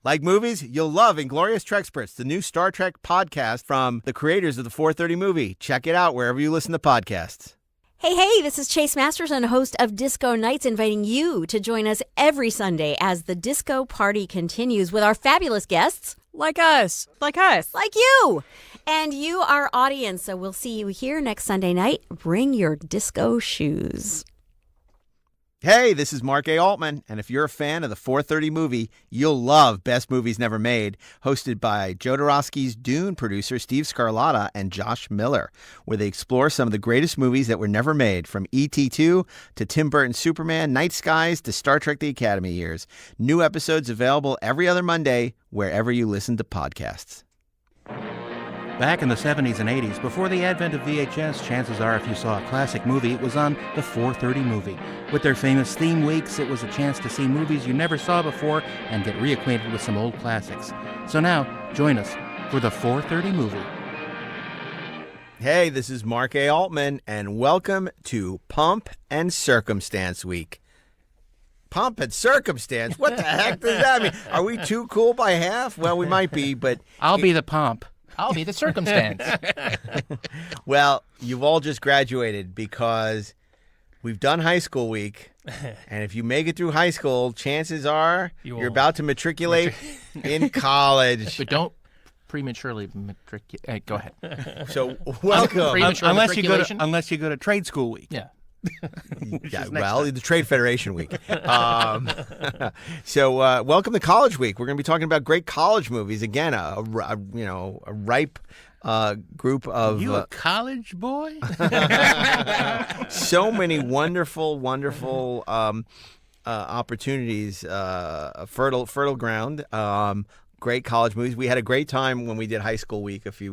Like movies? You'll love Inglorious Trexperts, the new Star Trek podcast from the creators of the 430 movie. Check it out wherever you listen to podcasts. Hey, this is Chase Masterson, host of Disco Nights, inviting you to join us every Sunday as the disco party continues with our fabulous guests. Like us. Like you. And you, our audience. So we'll see you here next Sunday night. Bring your disco shoes. Hey, this is Mark A. Altman, and if you're a fan of the 430 movie, you'll love Best Movies Never Made, hosted by Jodorowsky's Dune producer Steve Scarlatta and Josh Miller, where they explore some of the greatest movies that were never made, from E.T. 2 to Tim Burton's Superman, Night Skies to Star Trek The Academy Years. New episodes available every other Monday, wherever you listen to podcasts. Back in the 70s and 80s, before the advent of VHS, chances are if you saw a classic movie, it was on the 430 movie. With their famous theme weeks, it was a chance to see movies you never saw before and get reacquainted with some old classics. So now, join us for the 430 movie. Hey, this is Mark A. Altman, and welcome to Pump and Circumstance Week. Pump and Circumstance? What the heck does that mean? Are we too cool by half? Well, we might be, but... I'll be the pump. I'll be the circumstance. Well, you've all just graduated because we've done high school week. And if you make it through high school, chances are you're about to matriculate in college. But don't prematurely matriculate. Go ahead. So welcome. Unless you go to trade school week. Yeah. Yeah, well, the Trade Federation Week. So welcome to College Week. We're going to be talking about great college movies. Again, a ripe group of... You a college boy? So many wonderful opportunities, fertile ground. Great college movies. We had a great time when we did High School Week a few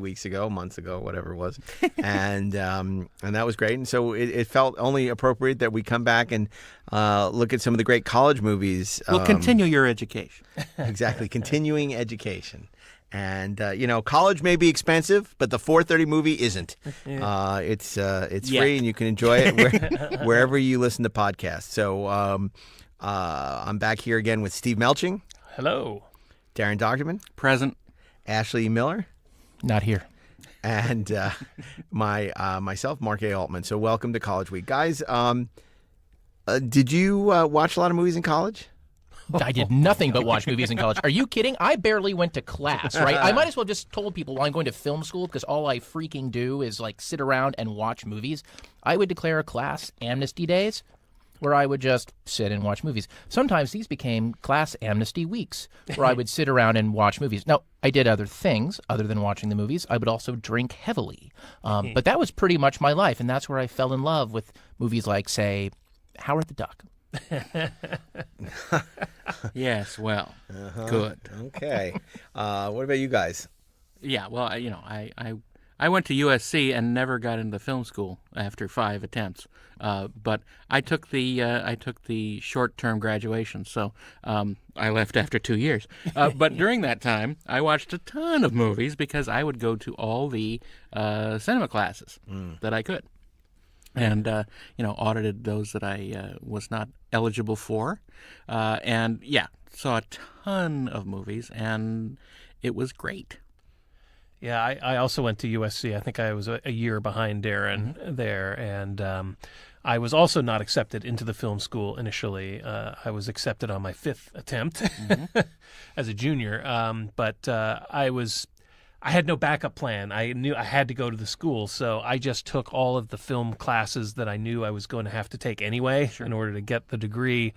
months ago, whatever it was, and that was great. And so it felt only appropriate that we come back and look at some of the great college movies. We'll continue your education. Exactly, continuing education. And college may be expensive, but the 430 movie isn't. It's free, and you can enjoy it wherever you listen to podcasts. So I'm back here again with Steve Melching. Hello. Daren Docterman. Present. Ashley Miller. Not here. And myself, Mark A. Altman. So welcome to College Week. Guys, did you watch a lot of movies in college? I did nothing but watch movies in college. Are you kidding? I barely went to class, right? I might as well just told people while I'm going to film school, because all I freaking do is like sit around and watch movies. I would declare a class amnesty days where I would just sit and watch movies. Sometimes these became class amnesty weeks where I would sit around and watch movies. Now, I did other things other than watching the movies. I would also drink heavily. But that was pretty much my life, and that's where I fell in love with movies like, say, Howard the Duck. Yes, well, good. Okay. What about you guys? Yeah, well, I went to USC and never got into film school after 5 attempts. But I took the short-term graduation, so I left after 2 years. But during that time, I watched a ton of movies because I would go to all the cinema classes that I could, and audited those that I was not eligible for, and saw a ton of movies, and it was great. Yeah, I also went to USC. I think I was a year behind Daren there, and I was also not accepted into the film school initially. I was accepted on my 5th attempt as a junior, but I had no backup plan. I knew I had to go to the school, so I just took all of the film classes that I knew I was going to have to take anyway in order to get the degree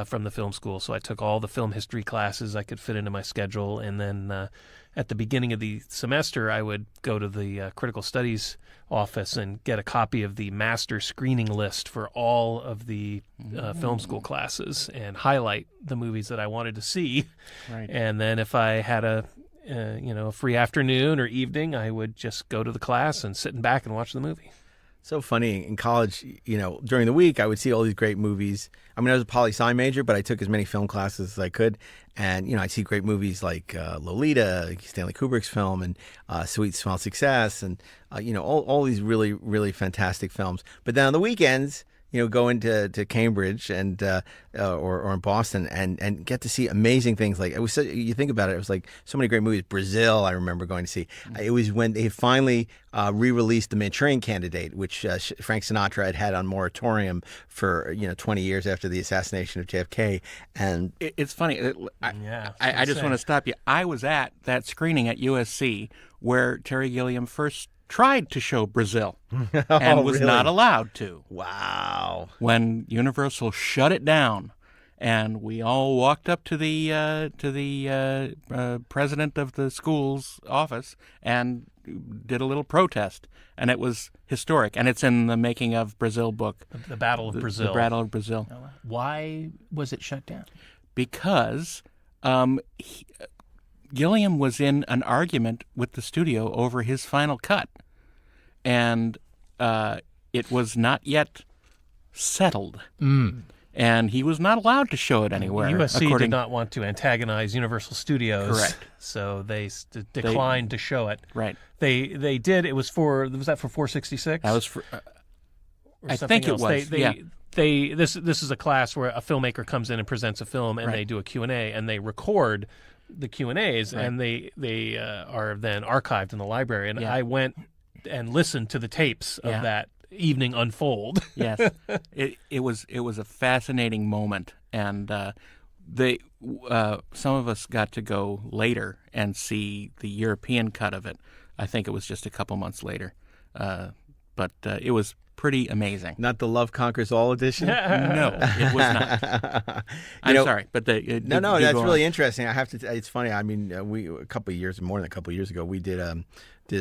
from the film school. So I took all the film history classes I could fit into my schedule, and then at the beginning of the semester, I would go to the critical studies office and get a copy of the master screening list for all of the film school classes and highlight the movies that I wanted to see. Right. And then if I had a free afternoon or evening, I would just go to the class and sit back and watch the movie. So funny. In college, during the week, I would see all these great movies. I mean, I was a poli-sci major, but I took as many film classes as I could. And, I'd see great movies like Lolita, Stanley Kubrick's film, and Sweet Smell Success, and, all these really, really fantastic films. But then on the weekends, go into Cambridge and or in Boston and get to see amazing things. Like it was, you think about it, it was like so many great movies. Brazil, I remember going to see. It was when they finally re-released The Manchurian Candidate, which Frank Sinatra had on moratorium for 20 years after the assassination of JFK. And it's funny. I just want to stop you. I was at that screening at USC where Terry Gilliam first tried to show Brazil and was not allowed to. Wow. When Universal shut it down, and we all walked up to the president of the school's office and did a little protest, and it was historic. And it's in the Making of Brazil book. The Battle of Brazil. The Battle of Brazil. Why was it shut down? Because Gilliam was in an argument with the studio over his final cut, and it was not yet settled. And he was not allowed to show it anywhere. USC did not want to antagonize Universal Studios. Correct. So they declined to show it. Right. They did. It was that for 466? That was for... I think it was. This is a class where a filmmaker comes in and presents a film, and they do a Q&A, and they record the Q&As, and they are then archived in the library. And I went and listened to the tapes of that evening unfold. Yes, it was a fascinating moment, and some of us got to go later and see the European cut of it. I think it was just a couple months later, but it was pretty amazing. Not the Love Conquers All edition? No, it was not. I'm sorry, but no, that's really interesting. I have to. It's funny. I mean, more than a couple of years ago, we did a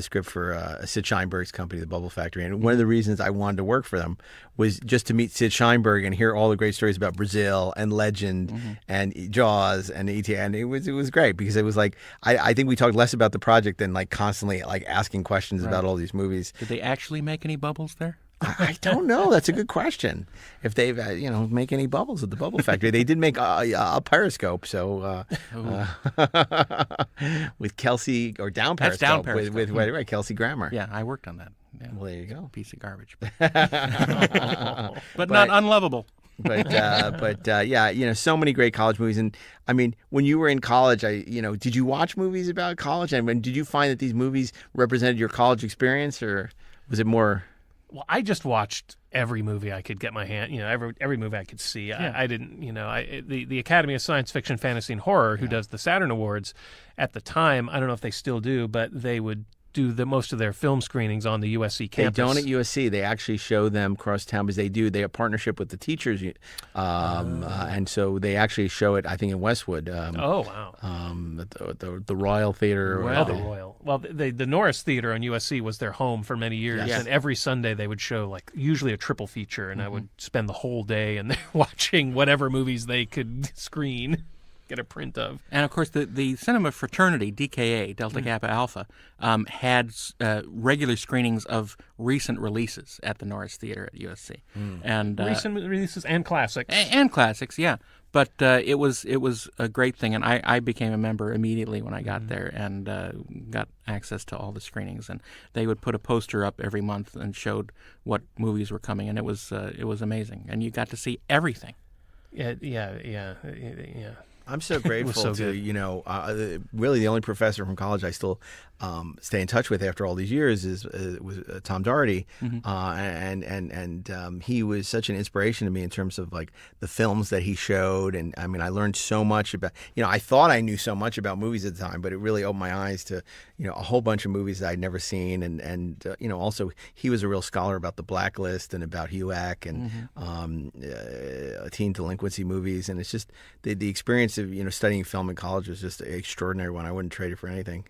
script for Sid Sheinberg's company, The Bubble Factory, and one of the reasons I wanted to work for them was just to meet Sid Sheinberg and hear all the great stories about Brazil and Legend and Jaws and E.T. And it was great because it was like I think we talked less about the project than like constantly like asking questions about all these movies. Did they actually make any bubbles there? I don't know. That's a good question. If they've, make any bubbles at the Bubble Factory. They did make a Periscope, so with Kelsey, or down Periscope. That's down Periscope. With Kelsey Grammer. Yeah, I worked on that. Yeah. Well, there you go. Piece of garbage. But not unlovable. But so many great college movies. And I mean, when you were in college, did you watch movies about college? And did you find that these movies represented your college experience, or was it more... Well, I just watched every movie I could get my hand, every movie I could see. Yeah. I didn't, the Academy of Science Fiction, Fantasy, and Horror, who does the Saturn Awards, at the time, I don't know if they still do, but they would do most of their film screenings on the USC campus. They don't at USC. They actually show them across town because they have a partnership with the teachers, and so they actually show it. I think in Westwood. Oh wow! The Royal Theater. The Royal. Well, the Norris Theater on USC was their home for many years, and every Sunday they would show usually a triple feature, and I would spend the whole day and watching whatever movies they could screen. Get a print of. And of course, the cinema fraternity, DKA, Delta Kappa Alpha, had regular screenings of recent releases at the Norris Theater at USC. And recent releases and classics. And classics, yeah. But it was a great thing, and I became a member immediately when I got there and got access to all the screenings. And they would put a poster up every month and showed what movies were coming, and it was amazing. And you got to see everything. Yeah. I'm so grateful to, really the only professor from college I still stay in touch with after all these years was Tom Doherty. And he was such an inspiration to me in terms of like the films that he showed. And I mean, I learned so much about, I thought I knew so much about movies at the time, but it really opened my eyes to, a whole bunch of movies that I'd never seen. And also he was a real scholar about The Blacklist and about HUAC and teen delinquency movies. And it's just the experience of, studying film in college was just an extraordinary one. I wouldn't trade it for anything.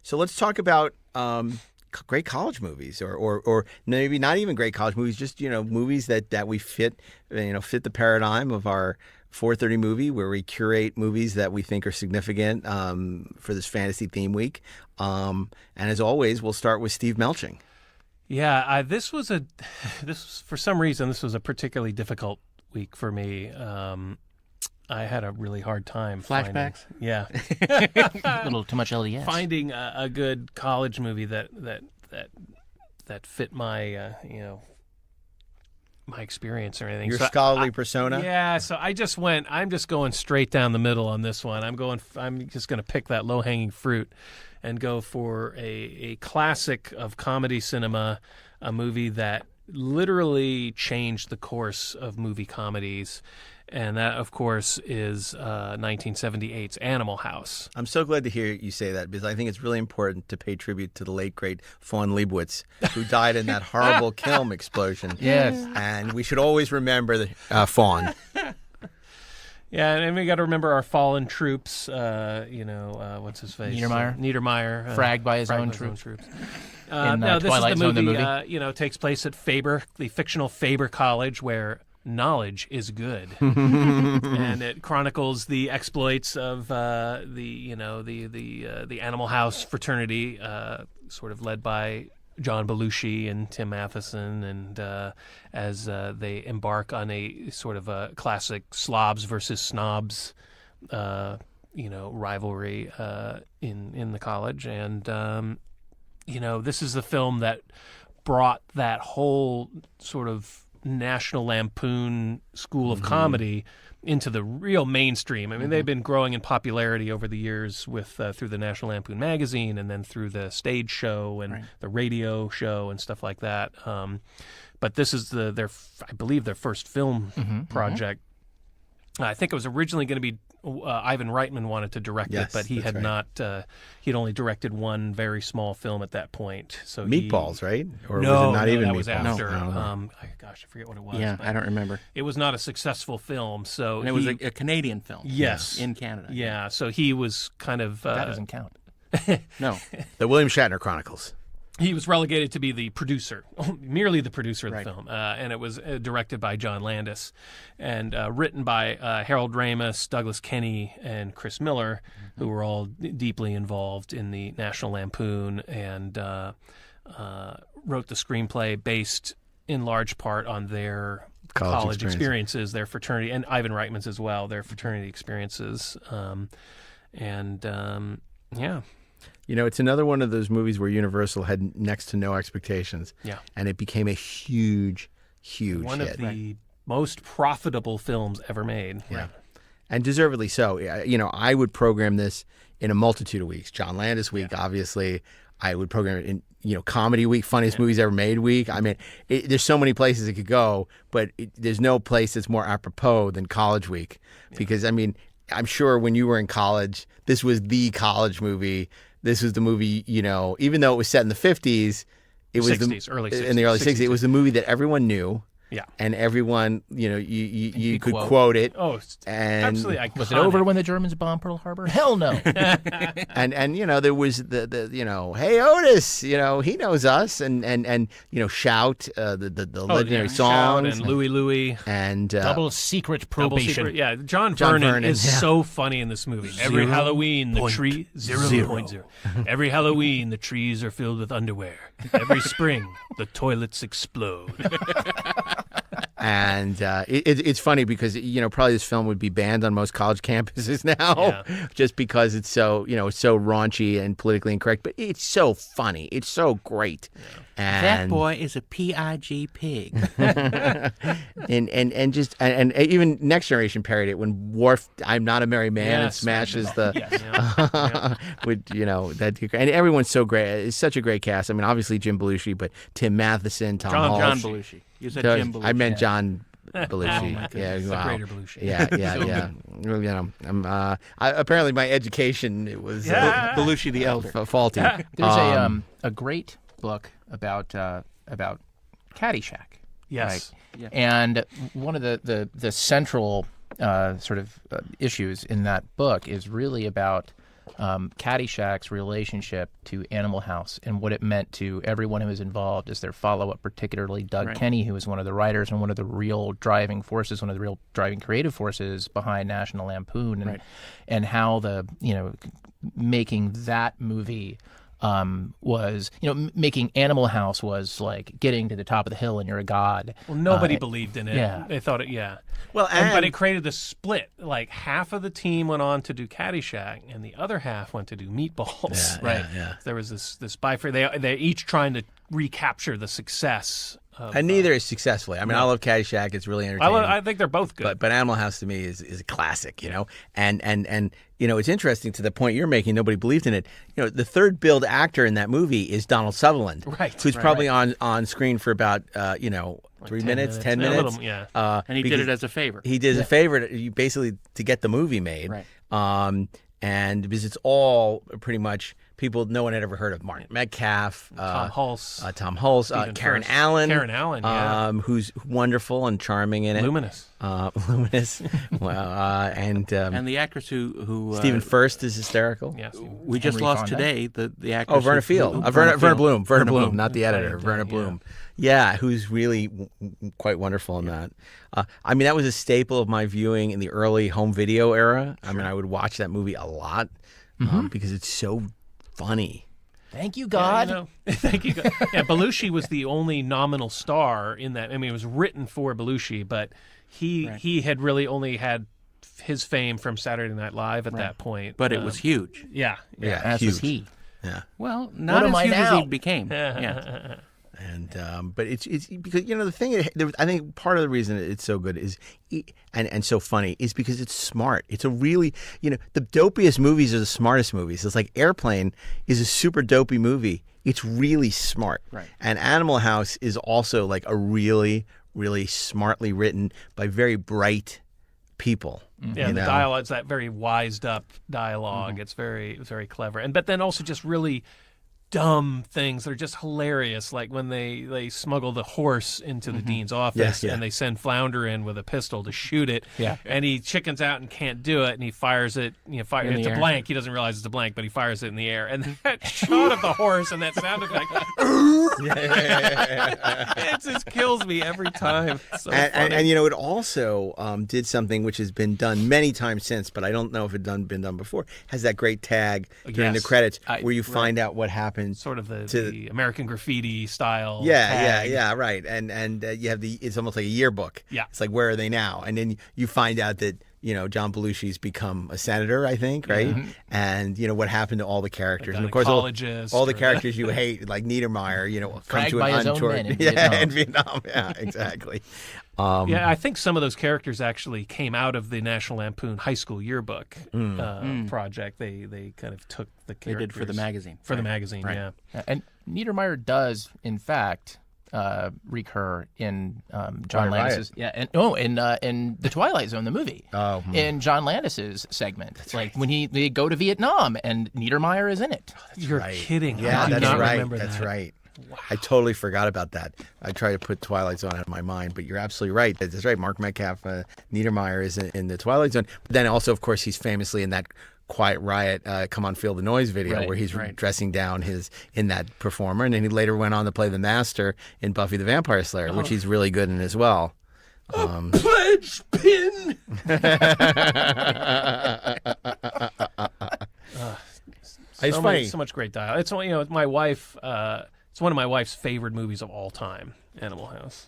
So let's talk about great college movies, or maybe not even great college movies, just movies that we fit the paradigm of our 4:30 movie, where we curate movies that we think are significant for this fantasy theme week. And as always, we'll start with Steve Melching. Yeah, this was for some reason this was a particularly difficult week for me. I had a really hard time. Flashbacks? A little too much LDS. Finding a good college movie that fit my my experience or anything. Your So scholarly persona? Yeah, so I'm just going straight down the middle on this one. I'm just going to pick that low-hanging fruit and go for a classic of comedy cinema, a movie that literally changed the course of movie comedies. And that, of course, is 1978's Animal House. I'm so glad to hear you say that because I think it's really important to pay tribute to the late, great Fawn Leibowitz, who died in that horrible kiln explosion. Yes. And we should always remember the Fawn. Yeah, and we got to remember our fallen troops. What's his face? Niedermeyer. Fragged by his own troops. Now, this Twilight is Zone, the the movie. Takes place at Faber, the fictional Faber College, where knowledge is good, and it chronicles the exploits of the Animal House fraternity, sort of led by John Belushi and Tim Matheson, and as they embark on a sort of a classic slobs versus snobs, rivalry in the college, and this is the film that brought that whole sort of National Lampoon School of Comedy into the real mainstream. I mean, they've been growing in popularity over the years with through the National Lampoon magazine, and then through the stage show and the radio show and stuff like that. But this is I believe their first film project. I think it was originally going to be Ivan Reitman wanted to direct it, but he had not. He'd only directed one very small film at that point. So Meatballs, right? Or no, was it not even that Meatballs? was after. No. Gosh, I forget what it was. Yeah, I don't remember. It was not a successful film. So And it was a Canadian film. Yes, in Canada. Yeah, so he was kind of That doesn't count. No. The William Shatner Chronicles. He was relegated to be the producer, merely the producer of the Right. film, and it was directed by John Landis, and written by Harold Ramis, Douglas Kenney, and Chris Miller, who were all deeply involved in the National Lampoon, and wrote the screenplay based in large part on their college experiences, their fraternity, and Ivan Reitman's as well, their fraternity experiences, yeah. It's another one of those movies where Universal had next to no expectations. Yeah. And it became a huge, huge One hit. of the most profitable films ever made. Yeah. And deservedly so. I would program this in a multitude of weeks. John Landis week, obviously. I would program it in, comedy week, funniest movies ever made week. I mean, there's so many places it could go, but there's no place that's more apropos than college week. Because, I'm sure when you were in college, this was the college movie. This was the movie, even though it was set in the 50s, it was early 60s. In the early 60s. It was the movie that everyone knew. Yeah. And everyone, you could quote it. Oh, and absolutely iconic. Was it over when the Germans bombed Pearl Harbor? Hell no. and there was the hey Otis, he knows us, and shout the legendary songs, Shout and Louie and Double secret probation. Yeah, John Vernon is yeah. so funny in this movie. Every Halloween, the tree 0.0. Every Halloween, the trees are filled with underwear. Every spring, the toilets explode. And it's funny because probably this film would be banned on most college campuses now, just because it's so it's so raunchy and politically incorrect. But it's so funny, it's so great. Yeah. That boy is a PIG pig. and even Next Generation parodied it when Worf, I'm not a merry man, and smashes the with that, and everyone's so great. It's such a great cast. Obviously Jim Belushi, but Tim Matheson, Tom Hall. John Belushi. You said Jim Belushi. I meant John Belushi. The greater Belushi. Yeah. Apparently my education was Belushi the Elder. Faulty. There's a great book about Caddyshack. Yes. Right? Yeah. And one of the central issues in that book is really about Caddyshack's relationship to Animal House and what it meant to everyone who was involved as their follow-up, particularly Doug Kenney, who was one of the writers and one of the real driving forces, one of the real driving creative forces behind National Lampoon, and how making that movie was, making Animal House was like getting to the top of the hill and you're a god. Well, nobody believed in it. Yeah. They thought it, Well, but it created the split. Like half of the team went on to do Caddyshack and the other half went to do Meatballs. Yeah. There was this bifurcation. They're each trying to recapture the success And neither is successfully. I mean, I love Caddyshack. It's really entertaining. I think they're both good. But Animal House to me is a classic, you know. And you know, it's interesting to the point you're making. Nobody believed in it. You know, the third billed actor in that movie is Donald Sutherland, who's probably on screen for about 3 minutes, 10 minutes. And he did it as a favor. He did as a favor, basically to get the movie made. Right. And because it's all pretty much people no one had ever heard of. Martin Metcalf, Tom Hulse, Karen Allen, who's wonderful and charming in it. Luminous. Well, and the actress who Stephen Furst is hysterical. Yes, we just lost today. The actress. Verna Field. Verna Bloom, not the editor. Verna Bloom. Yeah, who's really quite wonderful in that. I mean, that was a staple of my viewing in the early home video era. I mean, I would watch that movie a lot because it's so funny. Thank you, God. Thank you, God. Yeah, Belushi was the only nominal star in that. I mean, it was written for Belushi, but he had really only had his fame from Saturday Night Live at that point. But it was huge. Yeah. As was he. Yeah. Well, not as huge as he became. Yeah. And but it's because the thing I think part of the reason it's so good is and so funny is because it's smart. It's a really the dopiest movies are the smartest movies. It's like Airplane is a super dopey movie. It's really smart. Right. And Animal House is also like a really really smartly written by very bright people. Yeah, the dialogue is that very wised up dialogue. It's very clever, but then also just really dumb things that are just hilarious, like when they smuggle the horse into the dean's office and they send Flounder in with a pistol to shoot it, and he chickens out and can't do it, and he fires it. It's a blank. He doesn't realize it's a blank, but he fires it in the air, and that shot of the horse and that sound effect, it just kills me every time. It's so funny. And it also did something which has been done many times since, but I don't know if it been done before. Has that great tag during the credits where you find out what happened. Sort of the American Graffiti style. Yeah, right. And you have it's almost like a yearbook. Yeah, it's like where are they now? And then you find out that John Belushi's become a senator, I think, right? Mm-hmm. And what happened to all the characters? And of course, all the characters you hate, like Niedermeyer, come to an untoward in Vietnam. Yeah, exactly. I think some of those characters actually came out of the National Lampoon High School Yearbook project. They kind of took the characters. They did for the magazine. For the magazine, right. Yeah. And Niedermeyer does, in fact, recur in John Landis's in the Twilight Zone, the movie. In John Landis's segment. That's like when they go to Vietnam and Niedermeyer is in it. You're kidding. Yeah, that's right. That's right. Wow. I totally forgot about that. I try to put Twilight Zone out of my mind, but you're absolutely right. That's right. Mark Metcalf, Niedermeyer is in the Twilight Zone. But then also, of course, he's famously in that Quiet Riot, Come On Feel the Noise video where he's dressing down in that performer. And then he later went on to play the Master in Buffy the Vampire Slayer, which he's really good in as well. Pledge pin! It's funny. So much great dialogue. It's my wife. It's one of my wife's favorite movies of all time, Animal House.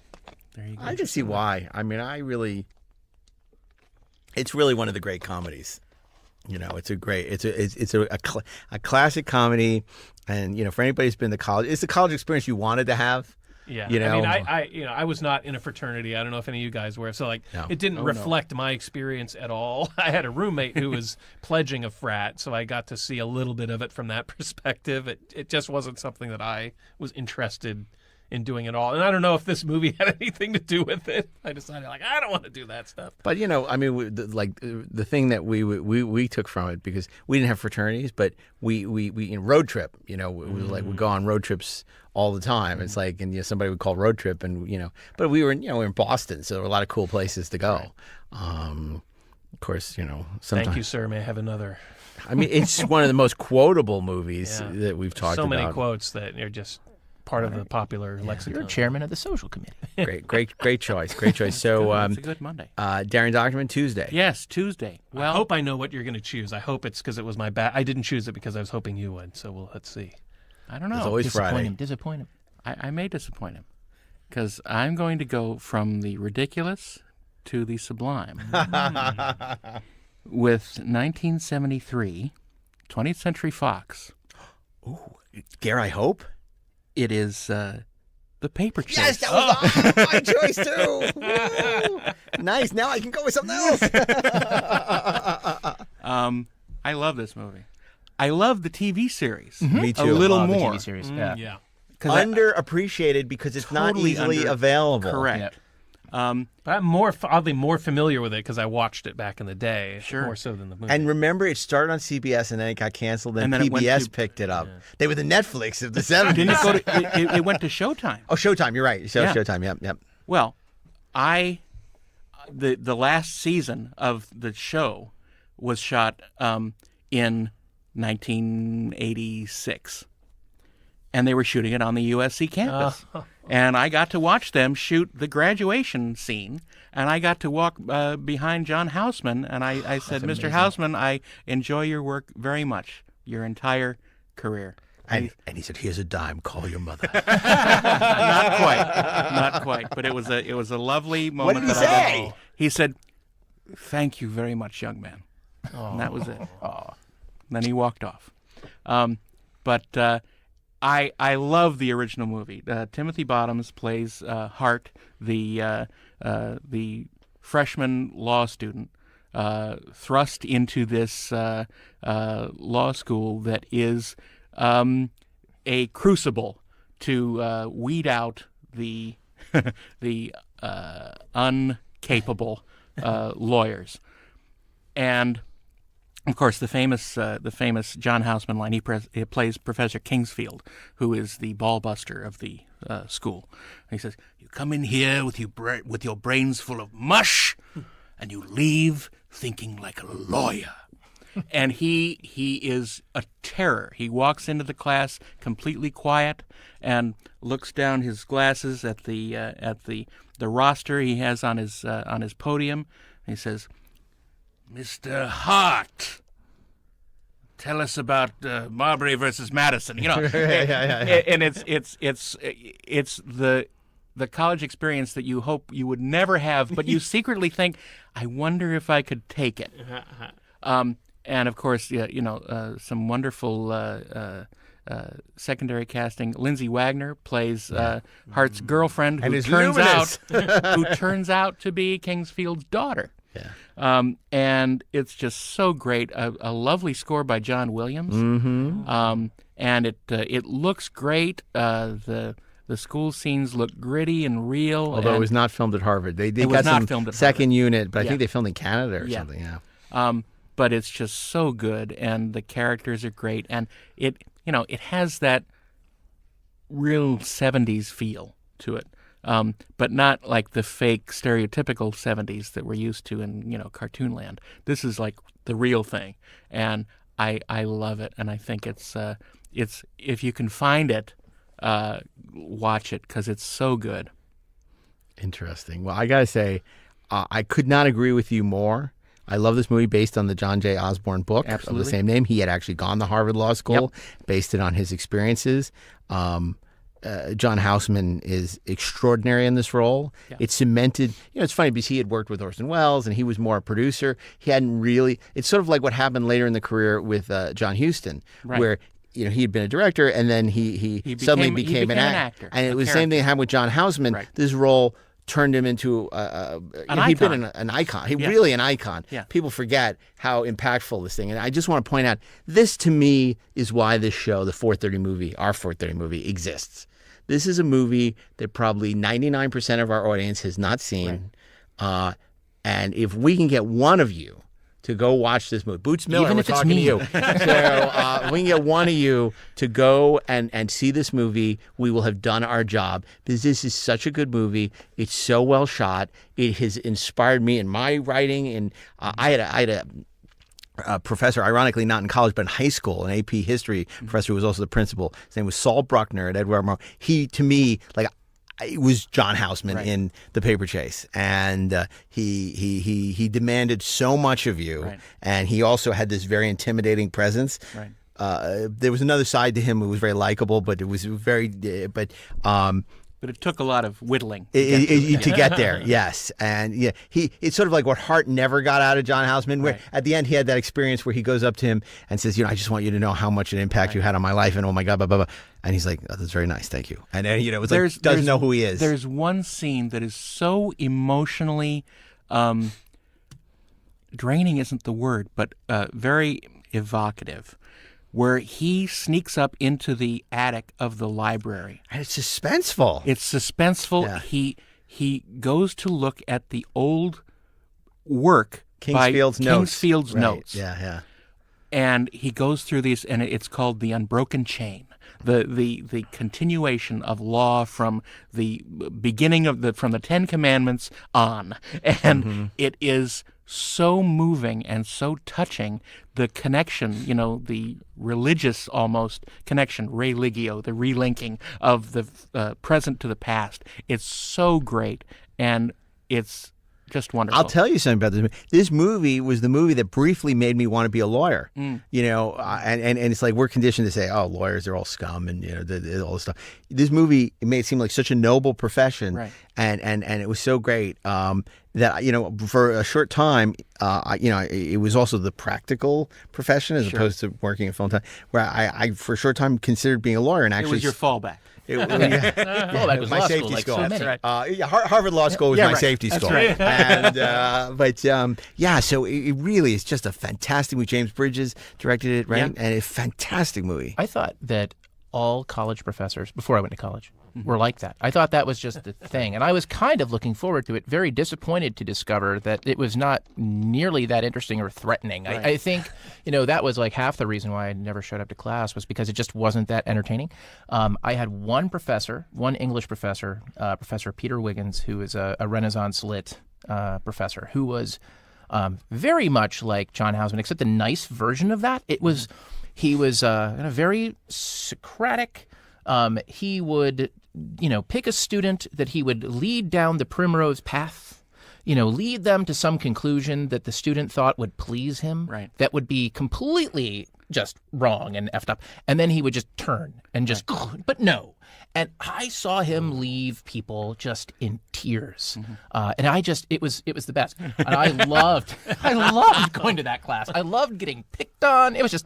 There you go. I can see why. I mean, it's really one of the great comedies. It's a classic comedy, and for anybody who's been to college, it's the college experience you wanted to have. Yeah, I mean, I was not in a fraternity. I don't know if any of you guys were. So it didn't reflect my experience at all. I had a roommate who was pledging a frat, so I got to see a little bit of it from that perspective. It just wasn't something that I was interested in doing at all. And I don't know if this movie had anything to do with it. I decided I don't want to do that stuff. But I mean, the thing that we took from it, because we didn't have fraternities, but we road trip. We go on road trips all the time. It's like, and somebody would call road trip, and but we were in Boston, so there were a lot of cool places to go. Of course, sometimes. Thank you, sir. May I have another? I mean, it's one of the most quotable movies that we've talked about. So many quotes that are just part of the popular lexicon. You're chairman of the social committee. Great choice. So it's a good Monday. Darren Dochterman, Tuesday. Yes, Tuesday. Well, I hope I know what you're going to choose. I hope it's because it was my bad. I didn't choose it because I was hoping you would. So let's see. I don't know. It's always Friday. Disappoint him. I may disappoint him because I'm going to go from the ridiculous to the sublime with 1973, 20th Century Fox. Ooh, Dare I Hope? It is The Paper Chase. Yes, that was my choice too. Woo! Nice. Now I can go with something else. I love this movie. I love the TV series. Me too. A little Love the more. TV series. Yeah. Yeah. Underappreciated because it's not Totally easily available. Correct. But I'm oddly more familiar with it because I watched it back in the day, more so than the movie. And remember, it started on CBS and then it got canceled, and then it went PBS to- picked it up. They were the Netflix of the 70s. Didn't it go to? It went to Showtime. Oh, Showtime. You're right. Yeah. Showtime. Yep. Well, the last season of the show was shot in 1986, and they were shooting it on the USC campus. And I got to watch them shoot the graduation scene, and I got to walk behind John Houseman, and I said, Mr. Houseman, I enjoy your work very much, your entire career. And he said, "Here's a dime. Call your mother." Not quite, but it was a lovely moment. What did he say? He said, "Thank you very much, young man," and that was it. Then he walked off. I love the original movie. Timothy Bottoms plays Hart, the freshman law student thrust into this law school that is a crucible to weed out the the uncapable lawyers. And of course, the famous John Houseman line. He plays Professor Kingsfield, who is the ball buster of the school. And he says, "You come in here with your brains full of mush, and you leave thinking like a lawyer." And he is a terror. He walks into the class completely quiet and looks down his glasses at the roster he has on his podium. And he says, "Mr. Hart, tell us about Marbury versus Madison." You know, and it's the college experience that you hope you would never have, but you secretly think, "I wonder if I could take it." And of course, some wonderful secondary casting. Lindsay Wagner plays Hart's girlfriend, And who is turns out to be Kingsfield's daughter. Yeah. And it's just so great. A lovely score by John Williams. Mm-hmm. And it looks great. The school scenes look gritty and real. Although it was not filmed at Harvard. They It was got not some filmed at second Harvard. unit, but I think they filmed in Canada or something. Yeah. But it's just so good, and the characters are great, and it has that real 70s feel to it. But not like the fake stereotypical 70s that we're used to in, cartoon land. This is like the real thing, and I love it, and I think it's if you can find it, watch it because it's so good. Interesting. Well, I gotta say, I could not agree with you more. I love this movie based on the John J. Osborne book of the same name. He had actually gone to Harvard Law School, based it on his experiences. John Houseman is extraordinary in this role. Yeah. It cemented, it's funny because he had worked with Orson Welles and he was more a producer. He hadn't really, it's sort of like what happened later in the career with John Huston, where he had been a director and then he suddenly became an actor. And it was the same thing that happened with John Houseman. Right. This role turned him into he'd been an icon. Really an icon. Yeah. People forget how impactful this thing. And I just want to point out, this to me is why this show, the 430 movie, our 430 movie, exists. This is a movie that probably 99% of our audience has not seen. Right. And if we can get one of you to go watch this movie. Boots Miller, even we're if it's talking me. to you. So we can get one of you to go and see this movie. We will have done our job because this is such a good movie. It's so well shot. It has inspired me in my writing. And I had a professor, ironically not in college, but in high school, an AP history professor who was also the principal. His name was Saul Bruckner at Edward Monroe. He, to me, it was John Houseman in The Paper Chase, and he demanded so much of you, and he also had this very intimidating presence. Right. There was another side to him who was very likable, but it was very, But it took a lot of whittling to get there. Yes, and yeah, it's sort of like what Hart never got out of John Houseman. Where at the end he had that experience where he goes up to him and says, I just want you to know how much an impact you had on my life, and oh my God, blah blah blah. And he's like, that's very nice, thank you. And then it's like doesn't know who he is. There's one scene that is so emotionally draining isn't the word, but very evocative, where he sneaks up into the attic of the library. And it's suspenseful. Yeah. He goes to look at the old work Kingsfield's notes. Yeah. And he goes through these, and it's called The Unbroken Chain. The continuation of law from the beginning from the Ten Commandments on. And it is so moving and so touching, the connection, the religious almost connection, religio, the relinking of the present to the past. It's so great, and it's just wonderful. I'll tell you something about this movie. This movie was the movie that briefly made me want to be a lawyer. And it's like we're conditioned to say, oh, lawyers, they're all scum and all this stuff. This movie, it made it seem like such a noble profession, right. and it was so great that for a short time, it was also the practical profession as opposed to working at full time. Where I for a short time considered being a lawyer, and actually it was your fallback. Fallback was my law safety school, like school. so many. That's right. Harvard Law School was my safety school. Right. And so it really is just a fantastic movie. James Bridges directed it, right? Yeah. And a fantastic movie. I thought that all college professors, before I went to college, were like that. I thought that was just the thing. And I was kind of looking forward to it, very disappointed to discover that it was not nearly that interesting or threatening. Right. I think, that was like half the reason why I never showed up to class was because it just wasn't that entertaining. I had one English professor, Professor Peter Wiggins, who is a Renaissance lit professor, who was very much like John Houseman, except the nice version of that. He was very Socratic. He would, pick a student that he would lead down the primrose path, lead them to some conclusion that the student thought would please him. Right. That would be completely just wrong and effed up. And then he would just turn and just, but no. And I saw him leave people just in tears. And it was the best. And I loved going to that class. I loved getting picked on. It was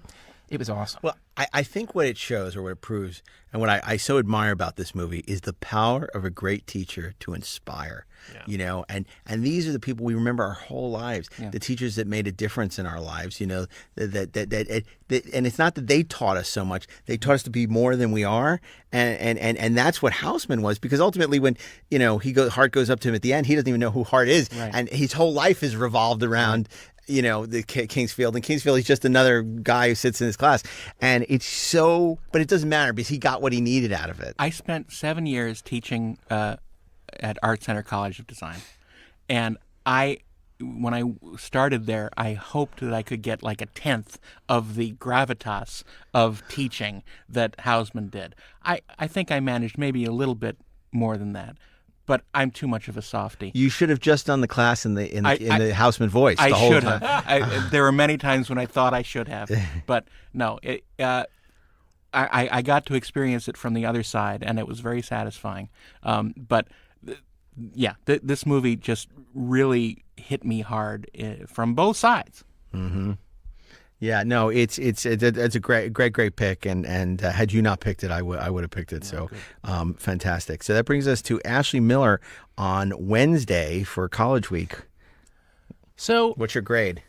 awesome. Well, I think what it shows or what it proves and what I so admire about this movie is the power of a great teacher to inspire, and these are the people we remember our whole lives, the teachers that made a difference in our lives, that and it's not that they taught us so much, they taught us to be more than we are. And that's what Houseman was, because ultimately when, Hart goes up to him at the end, he doesn't even know who Hart is. Right. And his whole life is revolved around the Kingsfield, and Kingsfield is just another guy who sits in his class, and but it doesn't matter because he got what he needed out of it. I spent 7 years teaching at Art Center College of Design, and when I started there, I hoped that I could get like a tenth of the gravitas of teaching that Houseman did. I think I managed maybe a little bit more than that. But I'm too much of a softie. You should have just done the class in the Houseman voice. I the whole should time. have. There were many times when I thought I should have, but no. I got to experience it from the other side, and it was very satisfying. This movie just really hit me hard from both sides. Mm-hmm. Yeah, no, it's a great pick, and had you not picked it, I would have picked it. So, fantastic. So that brings us to Ashley Miller on Wednesday for College Week. So, what's your grade?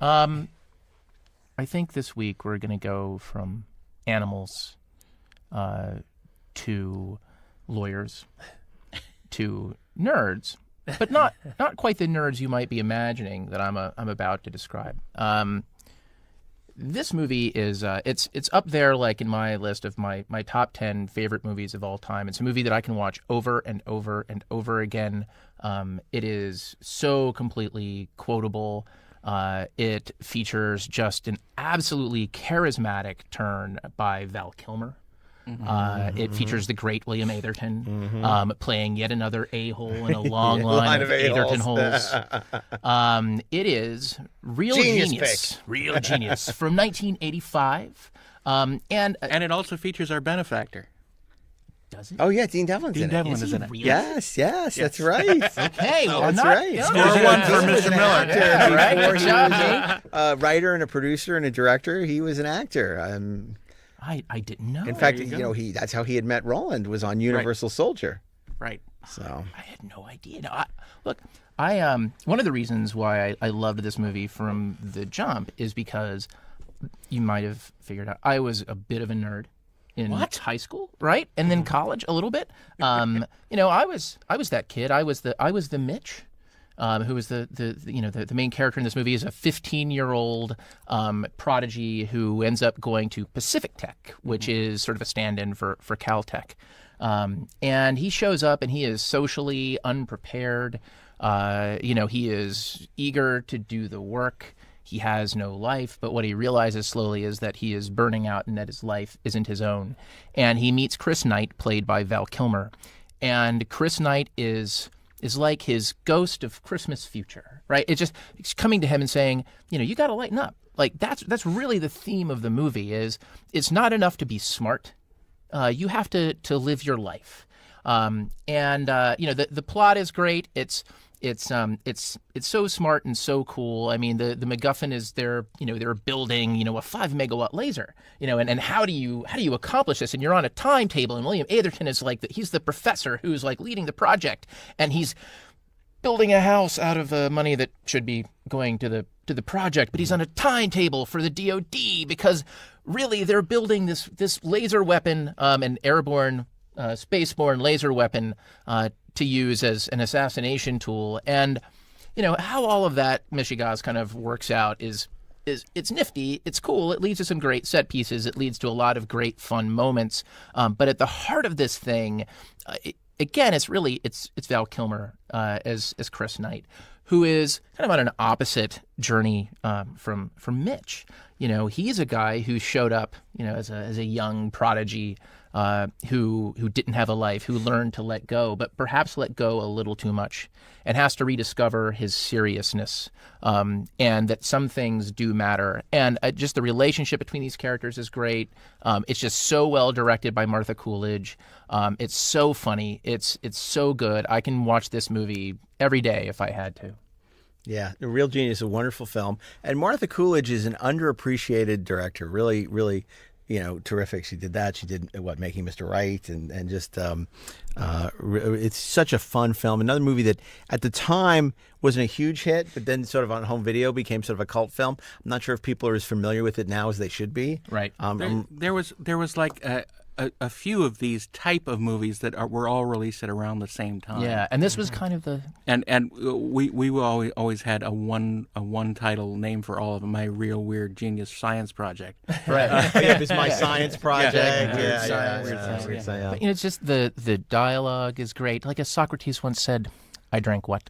I think this week we're going to go from animals to lawyers to nerds, but not quite the nerds you might be imagining that I'm about to describe. This movie is it's up there like in my list of my top 10 favorite movies of all time. It's a movie that I can watch over and over and over again. It is so completely quotable. It features just an absolutely charismatic turn by Val Kilmer. It feetures the great William Atherton playing yet another a-hole in a long line of Atherton holes. It is real genius. Real genius from 1985. And it also features our benefactor. Does it? Oh yeah, Dean Devlin's Dean in Devlin Is is he in it. really? Yes, that's right. Okay, well, That's not, right. Yeah, Score okay. one for He was Mr. an Miller. actor. Yeah, Right? before Good he job, was Dean. a writer and a producer and a director, he was an actor. I didn't know. In fact, you you go. know, that's how he had met Roland, was on Universal Soldier. Right. So I had no idea. No, I one of the reasons why I loved this movie from the jump is because you might have figured out I was a bit of a nerd in high school, right, and then college a little bit. You know, I was that kid. I was the Mitch. Who was the main character in this movie is a 15-year-old prodigy who ends up going to Pacific Tech, which is sort of a stand-in for Caltech. And he shows up and he is socially unprepared. He is eager to do the work. He has no life, but what he realizes slowly is that he is burning out and that his life isn't his own. And he meets Chris Knight, played by Val Kilmer. And Chris Knight is like his ghost of Christmas future, right? It's coming to him and saying, you got to lighten up. Like that's really the theme of the movie is it's not enough to be smart. You have to live your life. The plot is great. It's so smart and so cool. I mean, the MacGuffin is they're building, a 5 megawatt laser, and how do you accomplish this? And you're on a timetable, and William Atherton is he's the professor who's leading the project, and he's building a house out of money that should be going to the project, but he's on a timetable for the DoD because really they're building this laser weapon, an airborne, spaceborne laser weapon, to use as an assassination tool. And how all of that Michigas kind of works out is it's nifty, it's cool, it leads to some great set pieces, it leads to a lot of great fun moments, but at the heart of this thing, again, it's Val Kilmer as Chris Knight, who is kind of on an opposite journey from Mitch. He's a guy who showed up as a young prodigy who didn't have a life, who learned to let go, but perhaps let go a little too much, and has to rediscover his seriousness, and that some things do matter. And just the relationship between these characters is great. It's just so well directed by Martha Coolidge. It's so funny. It's so good. I can watch this movie every day if I had to. yeah, a real genius, a wonderful film. And Martha Coolidge is an underappreciated director. Really, really, terrific. She did that. She did Making Mr. Right, and just it's such a fun film. Another movie that at the time wasn't a huge hit, but then sort of on home video became sort of a cult film. I'm not sure if people are as familiar with it now as they should be. Right. There was like a few of these type of movies that were all released at around the same time. Yeah, and this was kind of the And we always had a one title name for all of them. My Real Weird Genius Science Project. Right. It was My Science Project. Weird Yeah. Science, yeah. But, it's just the dialogue is great. Like as Socrates once said, I drank what?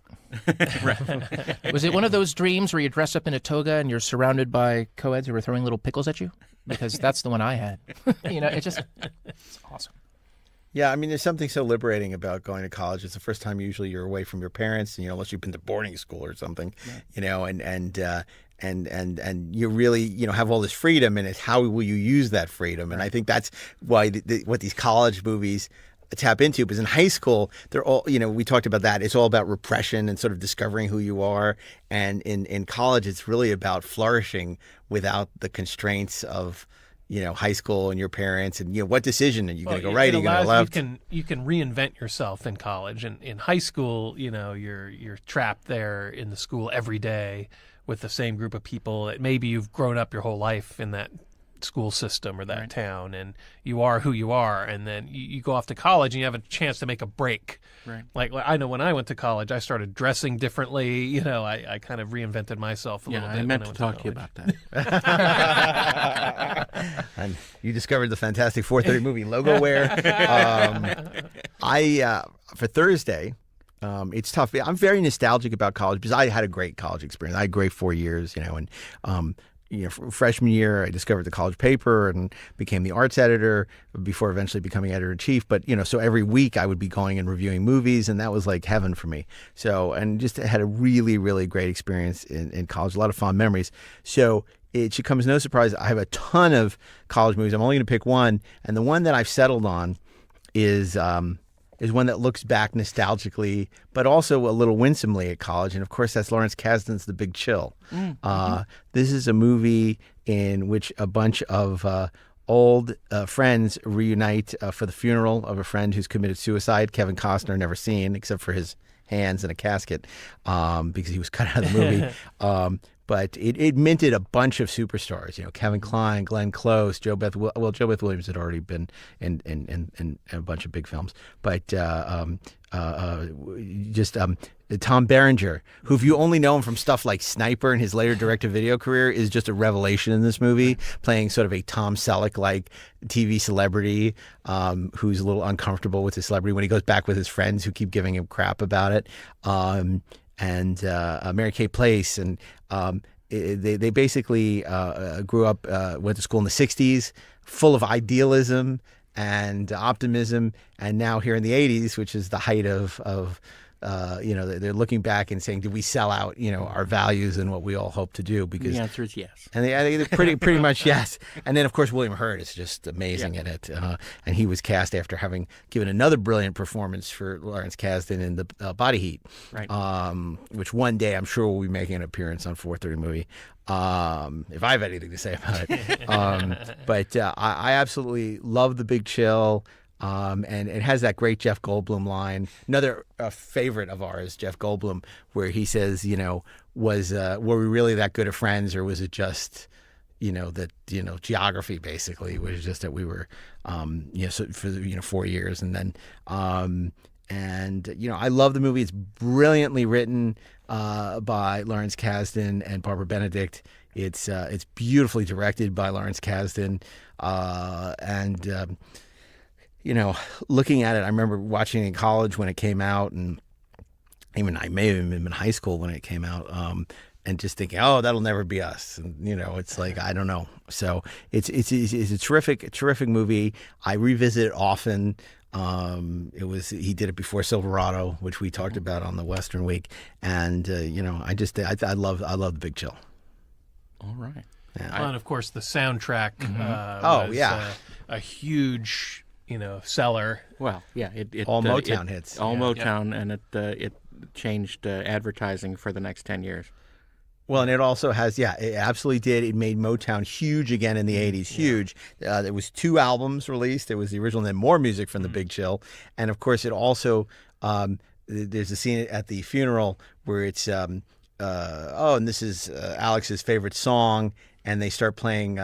Was it one of those dreams where you dress up in a toga and you're surrounded by co-eds who were throwing little pickles at you? Because that's the one I had. It's awesome. Yeah, I mean, there's something so liberating about going to college. It's the first time usually you're away from your parents, unless you've been to boarding school or something, and you really, have all this freedom, and it's how will you use that freedom? And I think that's why what these college movies tap into, because in high school they're all, we talked about that, it's all about repression and sort of discovering who you are, and in college it's really about flourishing without the constraints of high school and your parents, and what decision are you going to go right, are you going to go left? You can reinvent yourself in college, and in high school you're trapped there in the school every day with the same group of people that maybe you've grown up your whole life in that school system or that town, and you are who you are, and then you go off to college and you have a chance to make a break. Right. Like I know when I went to college, I started dressing differently. I kind of reinvented myself a little bit. I meant to talk to you about that. And you discovered the fantastic 4:30 movie logo wear. For Thursday, it's tough. I'm very nostalgic about college because I had a great college experience. I had a great 4 years, and freshman year, I discovered the college paper and became the arts editor before eventually becoming editor-in-chief. But, so every week I would be going and reviewing movies, and that was like heaven for me. So, and just had a really, really great experience in college, a lot of fond memories. So it should come as no surprise, I have a ton of college movies. I'm only going to pick one, and the one that I've settled on is one that looks back nostalgically, but also a little winsomely at college. And of course, that's Lawrence Kasdan's The Big Chill. This is a movie in which a bunch of old friends reunite for the funeral of a friend who's committed suicide. Kevin Costner, never seen except for his hands in a casket because he was cut out of the movie. But it minted a bunch of superstars, Kevin Kline, Glenn Close, Jo Beth Williams had already been in a bunch of big films. But Tom Berenger, who, if you only know him from stuff like Sniper and his later direct-to-video career, is just a revelation in this movie, playing sort of a Tom Selleck-like TV celebrity who's a little uncomfortable with his celebrity when he goes back with his friends who keep giving him crap about it. And Mary Kay Place, and they basically grew up, went to school in the 60s, full of idealism and optimism, and now here in the 80s, which is the height of they're looking back and saying, did we sell out, our values and what we all hope to do? Because the answer is yes. And they're pretty much yes. And then, of course, William Hurt is just amazing in it. And he was cast after having given another brilliant performance for Lawrence Kasdan in the Body Heat, right? Which one day I'm sure will be making an appearance on 430 Movie. If I have anything to say about it. But I absolutely love The Big Chill. And it has that great Jeff Goldblum line. Another favorite of ours, Jeff Goldblum, where he says, were we really that good of friends, or was it just, that geography basically was just that we were, so for 4 years, and then, I love the movie. It's brilliantly written by Lawrence Kasdan and Barbara Benedict. It's beautifully directed by Lawrence Kasdan, looking at it, I remember watching it in college when it came out, and even I may have even been in high school when it came out, and just thinking, oh, that'll never be us. And, it's like, I don't know. So it's a terrific movie. I revisit it often. He did it before Silverado, which we talked about on the Western Week. And, I love The Big Chill. All right. Yeah. Well, and of course, the soundtrack was a huge seller. Well, yeah, all Motown hits, all Motown, and it changed advertising for the next 10 years. Well, and it also has, it absolutely did. It made Motown huge again in the 80s, huge. There was 2 albums released. There was the original and then more music from The Big Chill. And of course, it also, there's a scene at the funeral where it's, and this is Alex's favorite song, and they start playing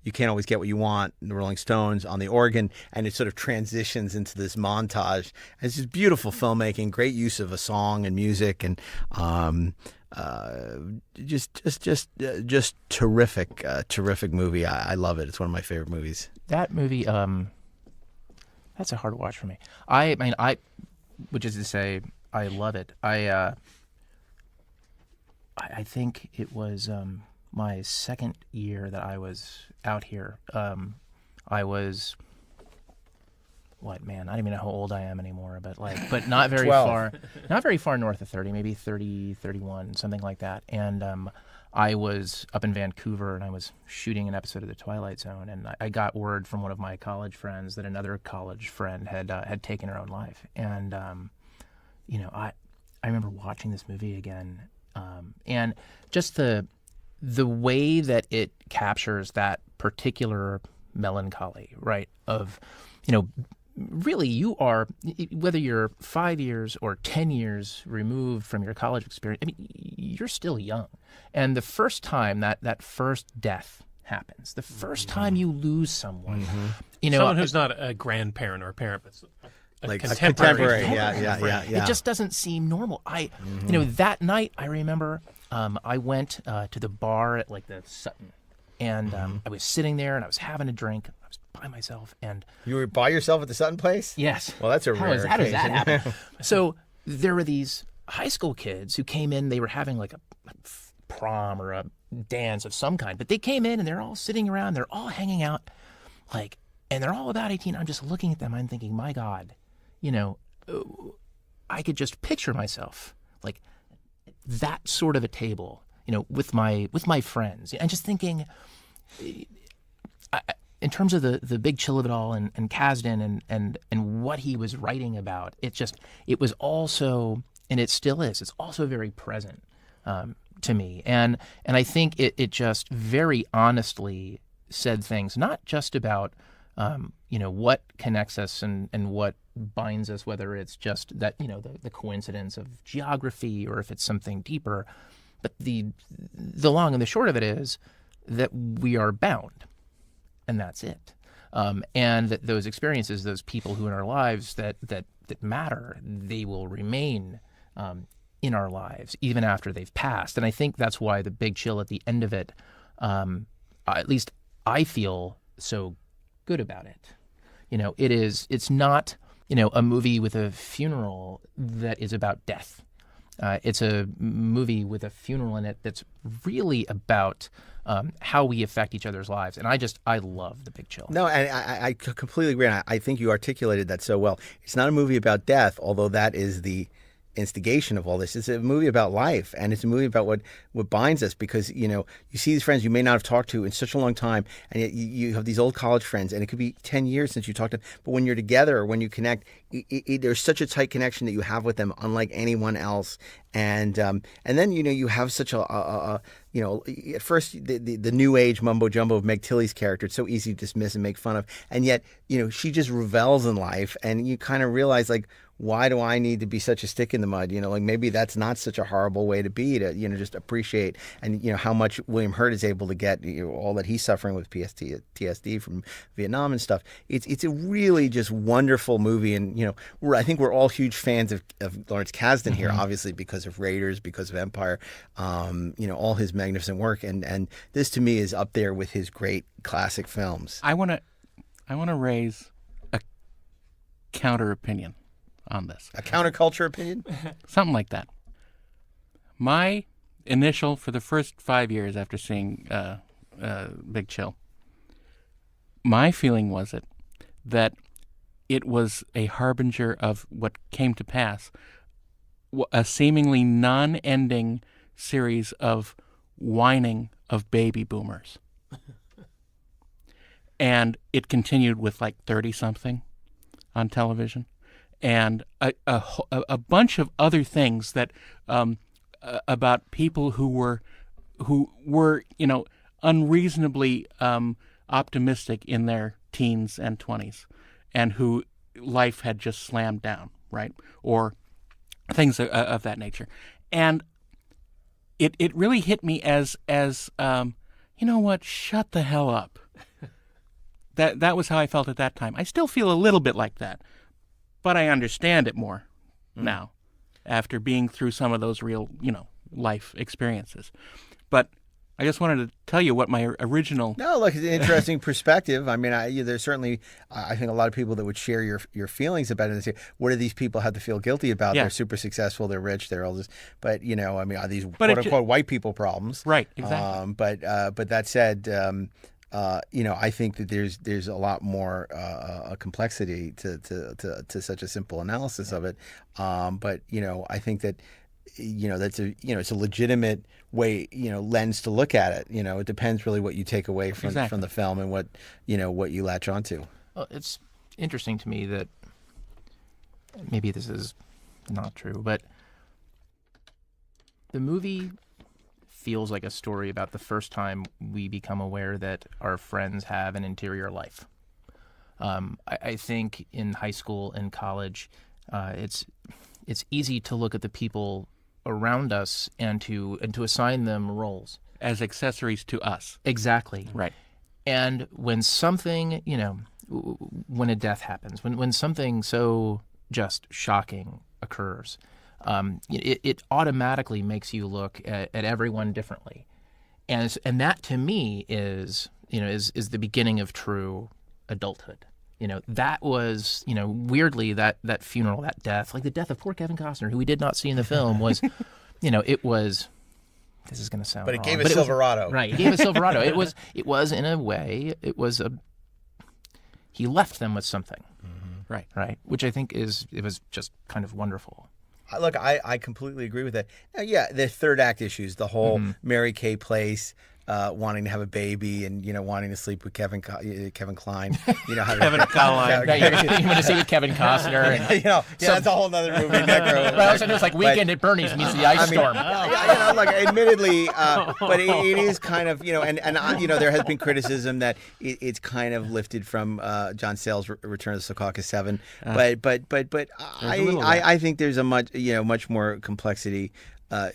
You Can't Always Get What You Want, the Rolling Stones, on the organ, and it sort of transitions into this montage. And it's just beautiful filmmaking, great use of a song and music, and just terrific movie. I love it. It's one of my favorite movies. That movie, that's a hard watch for me. I mean, which is to say, I love it. I think it was my second year that I was out here. I was, I don't even know how old I am anymore, but not very far, not very far north of 30, maybe 30, 31, something like that. And I was up in Vancouver, and I was shooting an episode of The Twilight Zone, and I got word from one of my college friends that another college friend had taken her own life. And I remember watching this movie again, and just the way that it captures that particular melancholy, right? Of, really you are, whether you're 5 years or 10 years removed from your college experience, I mean, you're still young. And the first time that first death happens, the first time you lose someone, someone who's not a grandparent or a parent, but like contemporary. Yeah. It just doesn't seem normal. That night I remember I went to the bar at the Sutton, and I was sitting there and I was having a drink. I was by myself, and you were by yourself at the Sutton place? Yes. Well, that's a rare How does that occasion. happen? So there were these high school kids who came in. They were having a prom or a dance of some kind, but they came in and they're all sitting around. They're all hanging out, and they're all about 18. I'm just looking at them. I'm thinking, my God, I could just picture myself that sort of a table, with my friends, and just thinking, in terms of the big chill of it all and Kasdan and what he was writing about, it was also, and it still is, it's also very present to me. And I think it just very honestly said things, not just about, what connects us and what binds us, whether it's just that, the coincidence of geography or if it's something deeper. But the long and the short of it is that we are bound, and that's it. And that those experiences, those people who in our lives that matter, they will remain in our lives even after they've passed. And I think that's why the big chill at the end of it, at least I feel so good about it. It's not, a movie with a funeral that is about death. It's a movie with a funeral in it that's really about how we affect each other's lives. And I love The Big Chill. No, and I completely agree. And I think you articulated that so well. It's not a movie about death, although that is the instigation of all this. It's a movie about life, and it's a movie about what binds us, because you see these friends you may not have talked to in such a long time, and yet you have these old college friends, and it could be 10 years since you talked to them, but when you're together or when you connect, there's such a tight connection that you have with them, unlike anyone else. And then you have such a at first the new age mumbo jumbo of Meg Tilly's character, it's so easy to dismiss and make fun of, and yet she just revels in life, and you kind of realize, like, why do I need to be such a stick in the mud? Maybe that's not such a horrible way to be, to just appreciate, and how much William Hurt is able to get, all that he's suffering with PTSD from Vietnam and stuff. It's a really just wonderful movie, and I think we're all huge fans of Lawrence Kasdan here, obviously because of Raiders, because of Empire, all his magnificent work, and this to me is up there with his great classic films. I want to raise a counter opinion on this. A counterculture opinion? Something like that. My initial, for the first 5 years after seeing Big Chill, my feeling was that it was a harbinger of what came to pass, a seemingly non-ending series of whining of baby boomers. And it continued with like 30-something on television. And a bunch of other things that about people who were unreasonably optimistic in their teens and 20s, and who life had just slammed down, right? Or things of that nature. And it really hit me as you know what? Shut the hell up. That was how I felt at that time. I still feel a little bit like that. But I understand it more now, after being through some of those real, life experiences. But I just wanted to tell you what my original... No, look, it's an interesting perspective. I mean, there's certainly, I think, a lot of people that would share your feelings about it. What do these people have to feel guilty about? Yeah. They're super successful, they're rich, they're all this. But, are these quote-unquote white people problems? Right, exactly. But that said... I think that there's a lot more a complexity to such a simple analysis of it. But I think that that's it's a legitimate way lens to look at it. It depends really what you take away from the film and what you latch onto. Well, it's interesting to me that maybe this is not true, but the movie feels like a story about the first time we become aware that our friends have an interior life. I think in high school and college, it's easy to look at the people around us and to assign them roles as accessories to us. Exactly. Right. And when something, when a death happens, when something so just shocking occurs, it automatically makes you look at everyone differently, and that to me is the beginning of true adulthood. That was weirdly that funeral, that death, like the death of poor Kevin Costner, who we did not see in the film, was it was. This is going to sound but it wrong, gave us Silverado. Right, it gave us Silverado. It was in a way he left them with something. Right. Right. Which I think it was just kind of wonderful. Look, I completely agree with that. Now, yeah, the third act issues, the whole Mary Kay place, wanting to have a baby and wanting to sleep with Kevin Kline. Kevin Kline. You want to see with Kevin Costner. And that's a whole other movie. But also just like Weekend at Bernie's meets the Ice Storm. Admittedly, but it is kind of there has been criticism that it's kind of lifted from John Sayles' Return of the Secaucus 7, but I think there's a much more complexity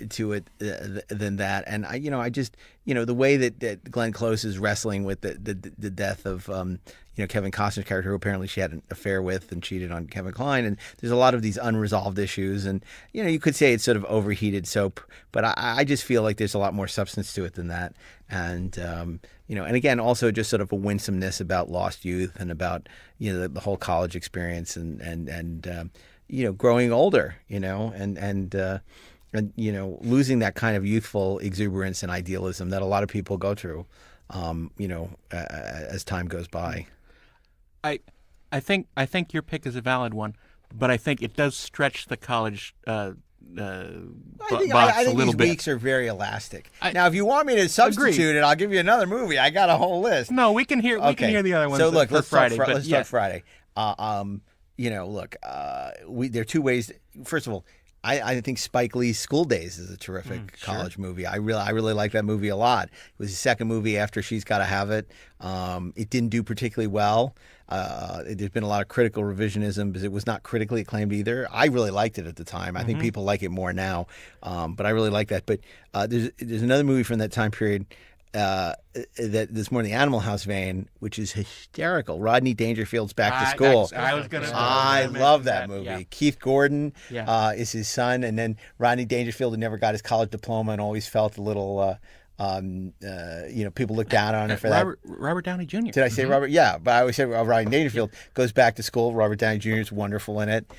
to it than that, and I just the way that Glenn Close is wrestling with the death of Kevin Costner's character, who apparently she had an affair with and cheated on Kevin Kline, and there's a lot of these unresolved issues, and you could say it's sort of overheated soap, but I just feel like there's a lot more substance to it than that, and and again also just sort of a winsomeness about lost youth and about the whole college experience and growing older, and losing that kind of youthful exuberance and idealism that a lot of people go through, as time goes by. I think your pick is a valid one, but I think it does stretch the college box I a think little these bit. weeks are very elastic. Now, if you want me to substitute it, I'll give you another movie. I got a whole list. No, we can hear the other ones. So look, let's Friday. Start Friday. There are two ways. First of all, I think Spike Lee's School Days is a terrific college movie. I really like that movie a lot. It was his second movie after She's Gotta Have It. It didn't do particularly well. There's been a lot of critical revisionism because it was not critically acclaimed either. I really liked it at the time. I think people like it more now, but I really like that. But there's another movie from that time period that's more in the Animal House vein, which is hysterical. Rodney Dangerfield's Back to School. I love that movie. Yeah. Keith Gordon is his son, and then Rodney Dangerfield, who never got his college diploma and always felt a little, people look down on him for that. Robert Downey Jr. Did I say Robert? Yeah, but I always say Rodney Dangerfield goes back to school. Robert Downey Jr. is wonderful in it.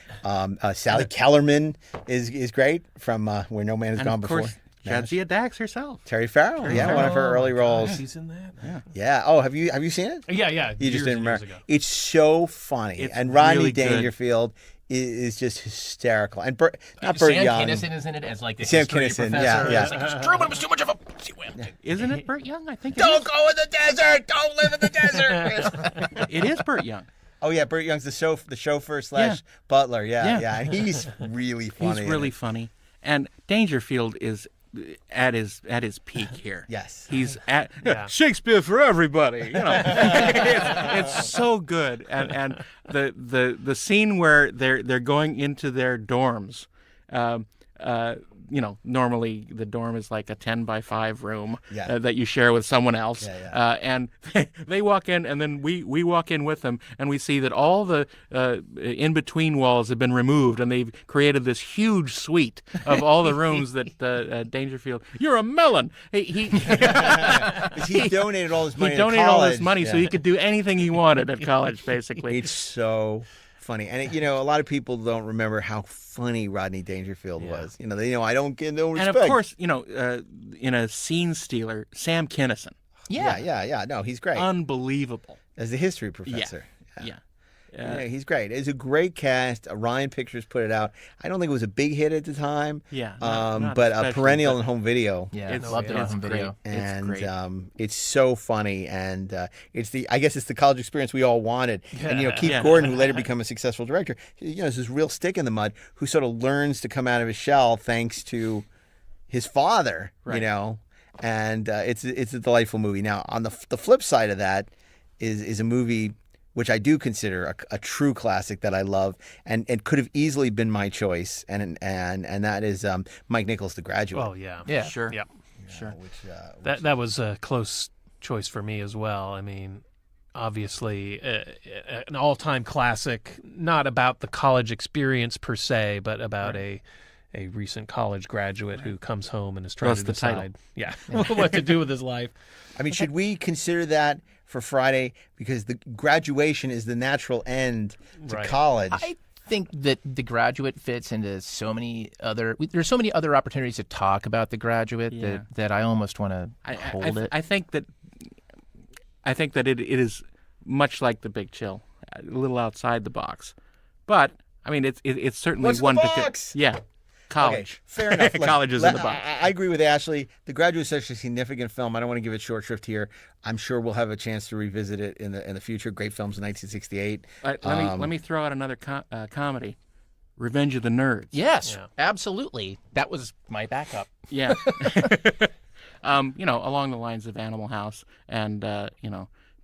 Sally Kellerman is great from Where No Man Has Gone Before. Jadzia Dax herself. Terry Farrell, one of her early roles. She's in that. Yeah. Oh, have you seen it? Yeah. You just didn't remember. Ago. It's so funny, It's and Rodney really good. Dangerfield is just hysterical. And Burt Sam Young. Kinison is in it as like the Sam history Kinison, professor. yeah. It's like, Truman was too much of a wimp. Isn't it Burt Young? I think Don't go in the desert. Don't live in the desert. it is Burt Young. Oh yeah, Burt Young's the chauffeur / butler. Yeah, and he's really funny. He's really funny, and Dangerfield is at his peak here. Yes. He's at Shakespeare for everybody. It's so good, and the scene where they're going into their dorms. Normally the dorm is like a 10-by-5 room that you share with someone else. And they walk in, and then we walk in with them, and we see that all the in-between walls have been removed, and they've created this huge suite of all the rooms that Dangerfield. You're a melon. He donated all his money. He donated all his money so he could do anything he wanted at college, basically. It's so funny, and a lot of people don't remember how funny Rodney Dangerfield was. I don't get no respect. And of course, in a scene stealer, Sam Kinison. Yeah. No, he's great. Unbelievable. As the history professor. Yeah, he's great. It's a great cast. Orion Pictures put it out. I don't think it was a big hit at the time. Yeah, but a perennial in home video. Yeah, loved it on home video. And it's great. It's so funny, and I guess it's the college experience we all wanted. And Keith Gordon, who later became a successful director, is this real stick in the mud who sort of learns to come out of his shell thanks to his father. Right. And it's a delightful movie. Now, on the flip side of that is a movie which I do consider a true classic that I love, and could have easily been my choice, and that is Mike Nichols' The Graduate. Oh yeah, sure, yep, sure. That was a close choice for me as well. I mean, obviously an all-time classic, not about the college experience per se, but about a recent college graduate who comes home and is trying to decide what to do with his life. I mean, should we consider that for Friday, because the graduation is the natural end to college? I think that The Graduate fits into there's so many other opportunities to talk about The Graduate that I almost want to hold it. I think that it is much like The Big Chill, a little outside the box, but I mean it's certainly What's one the to box? College. Fair enough. College is in the box. I agree with Ashley. The Graduate is such a significant film. I don't want to give it short shrift here. I'm sure we'll have a chance to revisit it in the future. Great films in 1968. Let me throw out another comedy. Revenge of the Nerds. Yes, Yeah. absolutely. That was my backup. Yeah. Along the lines of Animal House and,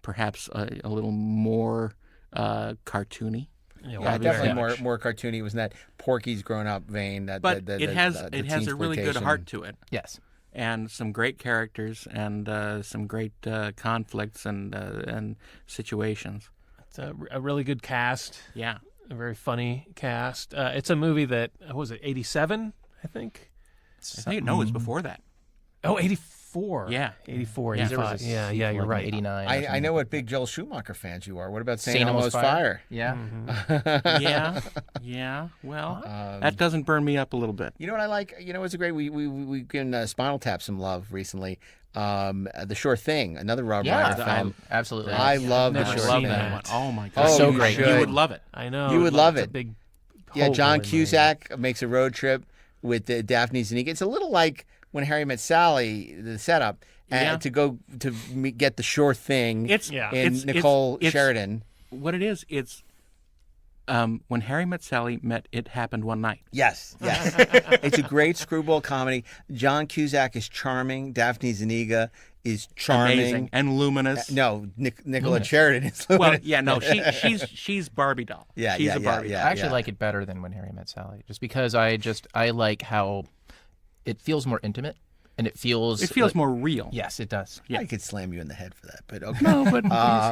perhaps a little more cartoony. Yeah, definitely more cartoony. It was in that Porky's grown up vein. But it has a really good teensploitation. heart to it. Yes. And some great characters and some great conflicts and situations. It's a really good cast. Yeah. A very funny cast. It's a movie that, what was it, 87, I think? I think it was before that. Oh, 84. Yeah. 84, Yeah. 85. Yeah, you're right. 89. I know what big Joel Schumacher fans you are. What about St. St. Elmo's Elmo's Fire? Yeah. Yeah. Well, that doesn't burn me up a little bit. You know what I like? You know what's great? We can Spinal Tap some love recently. The Sure Thing, another Rob Reiner film. Absolutely. I love The Never Sure seen Thing. that. One. Oh my god, Oh, so you great. should. You would love it. I know. You would love It's it. a big Yeah, hole John in my- Cusack makes a road trip with Daphne Zanika. It's a little like When Harry Met Sally, the setup, Yeah. to go to get the Sure Thing It's Nicole Sheridan. What it is, it's When Harry Met Sally met It Happened One Night. Yes. It's a great screwball comedy. John Cusack is charming. Daphne Zuniga is charming. Amazing and luminous. No, Nicola Sheridan is luminous. Well, yeah, no, she's Barbie doll. Yeah, she's yeah, a Barbie yeah, doll. I actually like it better than When Harry Met Sally, just because I like how it feels more intimate and it feels more real. Yes, it does. I could slam you in the head for that, but okay. No, but